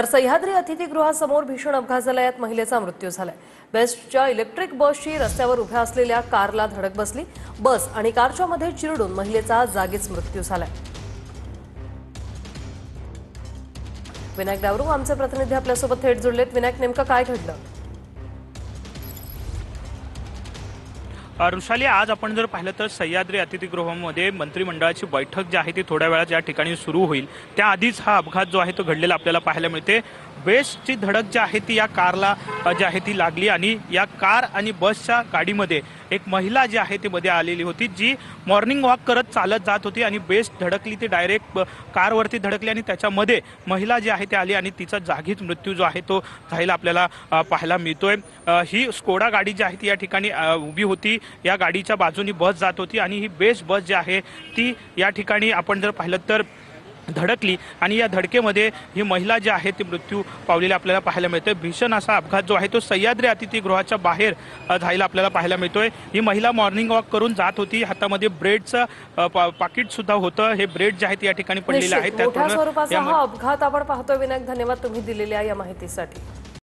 तर सह्याद्री अतिथीगृहासमोर भीषण अपघात झाला। यात महिलेचा मृत्यू झालाय। बेस्टच्या इलेक्ट्रिक बसची रस्त्यावर उभ्या असलेल्या कारला धडक बसली। बस आणि कारच्या मध्ये चिरडून महिलेचा जागीच मृत्यू झालाय। विनायक डावरू आमचे प्रतिनिधी आपल्यासोबत थेट जोडलेत। विनायक, नेमकं काय घडलं? ऋषाली, आज आपण जर पाहिलं तर सह्याद्री अतिथीगृहामध्ये मंत्रिमंडळाची बैठक जी आहे ती थोड्या वेळात या ठिकाणी सुरू होईल। त्याआधीच हा अपघात जो आहे तो घडलेला आपल्याला पाहायला मिळते। बेस्टची धडक जी आहे ती या कारला जी आहे ती लागली आणि या कार आणि बसच्या गाडीमध्ये एक महिला जी आहे ती मध्ये आलेली होती, जी मॉर्निंग वॉक करत चालत जात होती आणि बेस्ट धडकली, ती डायरेक्ट कारवरती धडकली आणि त्याच्यामध्ये महिला जी आहे ती आली आणि तिचा जागीच मृत्यू जो आहे तो झालेला आपल्याला पाहायला मिळतोय। ही स्कोडा गाडी जी आहे ती या ठिकाणी उभी होती। या गाडीच्या बाजूनी बस जात होती आणि ही बेस्ट बस जी आहे ती या ठिकाणी आपण जर पाहिलं तर धडकली आणि या धडकेमध्ये ही महिला जी आहे ती मृत्यू पावलेली आपल्याला पाहायला मिळते। भीषण असा अपघात जो आहे तो सह्याद्री अतिथीगृहाच्या बाहेर झालेला आपल्याला पाहायला मिळतोय। ही महिला मॉर्निंग वॉक करून जात होती। हातामध्ये ब्रेडचं पाकिट सुद्धा होतं। हे ब्रेड जे आहे ते या ठिकाणी पडलेले आहेत। मोठ्या स्वरूपाचा हा अपघात आपण पाहतोय। विनायक, धन्यवाद तुम्ही दिलेल्या या माहितीसाठी।